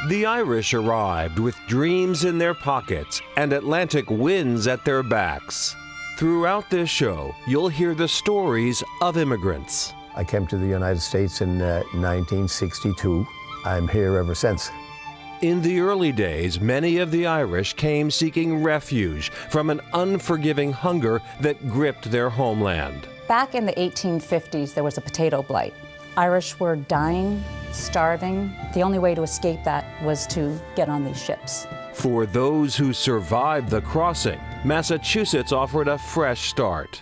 The Irish arrived with dreams in their pockets and Atlantic winds at their backs. Throughout this show, you'll hear the stories of immigrants. I came to the United States in 1962. I'm here ever since. In the early days, many of the Irish came seeking refuge from an unforgiving hunger that gripped their homeland. Back in the 1850s, there was a potato blight. Irish were dying, starving. The only way to escape that was to get on these ships. For those who survived the crossing, Massachusetts offered a fresh start.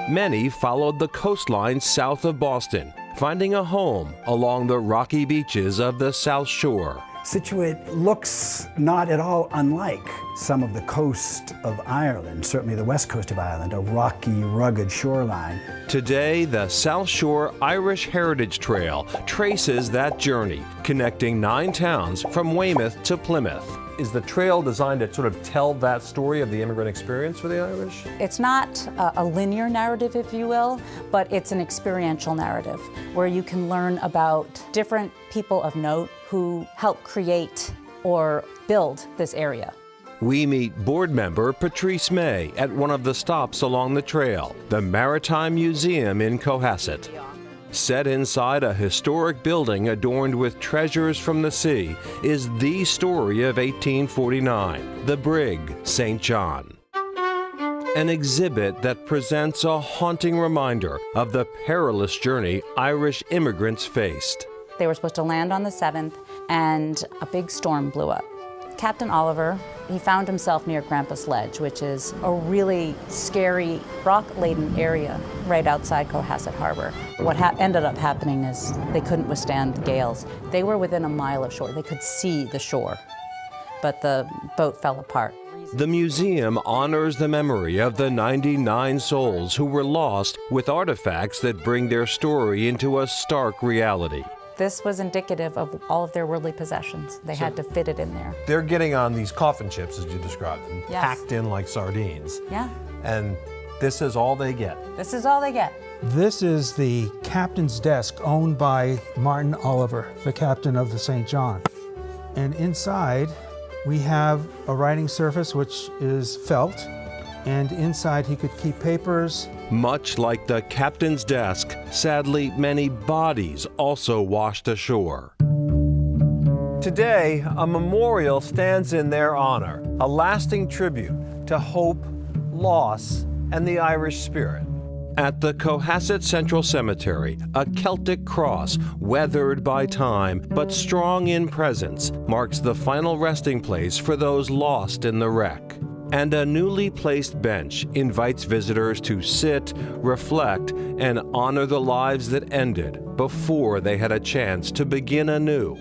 Many followed the coastline south of Boston, finding a home along the rocky beaches of the South Shore. Scituate looks not at all unlike some of the coast of Ireland, certainly the west coast of Ireland, a rocky, rugged shoreline. Today, the South Shore Irish Heritage Trail traces that journey, connecting 9 towns from Weymouth to Plymouth. Is the trail designed to sort of tell that story of the immigrant experience for the Irish? It's not a linear narrative, if you will, but it's an experiential narrative where you can learn about different people of note who helped create or build this area. We meet board member Patrice May at one of the stops along the trail, the Maritime Museum in Cohasset. Set inside a historic building adorned with treasures from the sea is the story of 1849, the brig St. John. An exhibit that presents a haunting reminder of the perilous journey Irish immigrants faced. They were supposed to land on the 7th, and a big storm blew up. Captain Oliver, he found himself near Grampus Ledge, which is a really scary, rock-laden area right outside Cohasset Harbor. What ended up happening is they couldn't withstand the gales. They were within a mile of shore. They could see the shore, but the boat fell apart. The museum honors the memory of the 99 souls who were lost with artifacts that bring their story into a stark reality. This was indicative of all of their worldly possessions. They had to fit it in there. They're getting on these coffin ships, as you described them, Yes. packed in like sardines. Yeah. And this is all they get. This is all they get. This is the captain's desk owned by Martin Oliver, the captain of the St. John. And inside we have a writing surface which is felt, and inside he could keep papers. Much like the captain's desk, sadly, many bodies also washed ashore. Today, a memorial stands in their honor, a lasting tribute to hope, loss, and the Irish spirit. At the Cohasset Central Cemetery, a Celtic cross, weathered by time but strong in presence, marks the final resting place for those lost in the wreck. And a newly placed bench invites visitors to sit, reflect, and honor the lives that ended before they had a chance to begin anew.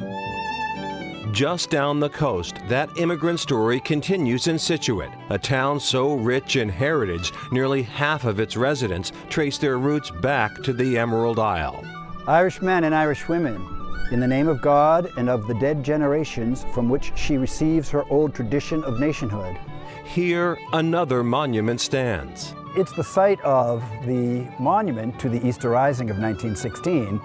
Just down the coast, that immigrant story continues in Scituate, a town so rich in heritage, nearly half of its residents trace their roots back to the Emerald Isle. Irish men and Irish women, in the name of God and of the dead generations from which she receives her old tradition of nationhood. Here, another monument stands. It's the site of the monument to the Easter Rising of 1916.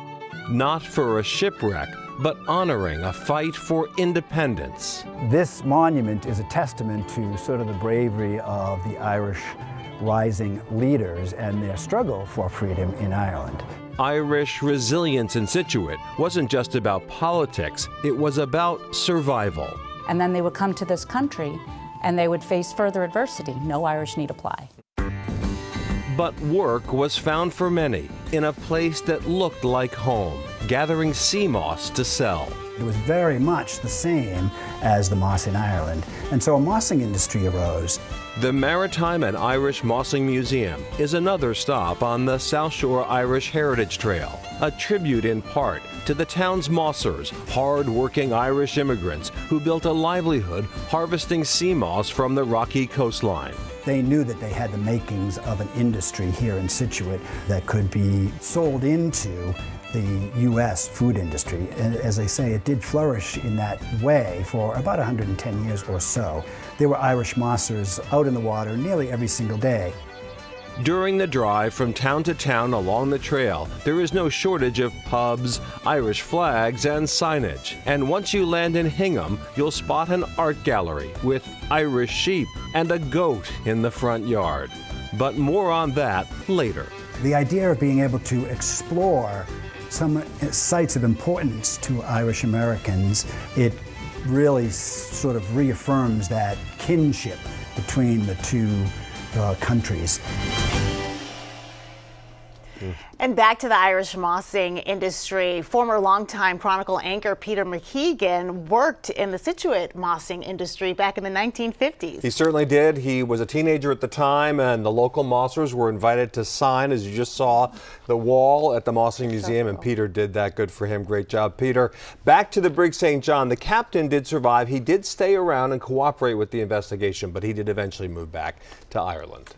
Not for a shipwreck, but honoring a fight for independence. This monument is a testament to sort of the bravery of the Irish rising leaders and their struggle for freedom in Ireland. Irish resilience in Scituate wasn't just about politics, it was about survival. And then they would come to this country and they would face further adversity. No Irish need apply. But work was found for many in a place that looked like home, gathering sea moss to sell. It was very much the same as the moss in Ireland, and so a mossing industry arose. The Maritime and Irish Mossing Museum is another stop on the South Shore Irish Heritage Trail, a tribute in part to the town's mossers, hard-working Irish immigrants who built a livelihood harvesting sea moss from the rocky coastline. They knew that they had the makings of an industry here in Scituate that could be sold into the U.S. food industry. And as I say, it did flourish in that way for about 110 years or so. There were Irish mossers out in the water nearly every single day. During the drive from town to town along the trail, there is no shortage of pubs, Irish flags, and signage. And once you land in Hingham, you'll spot an art gallery with Irish sheep and a goat in the front yard. But more on that later. The idea of being able to explore some sites of importance to Irish Americans, it really sort of reaffirms that kinship between the two countries. And back to the Irish mossing industry. Former longtime Chronicle anchor Peter McKeegan worked in the Scituate mossing industry back in the 1950s. He certainly did. He was a teenager at the time, and the local mossers were invited to sign, as you just saw, the wall at the Mossing Museum, and Peter did that. Good for him. Great job, Peter. Back to the Brig St. John. The captain did survive. He did stay around and cooperate with the investigation, but he did eventually move back to Ireland.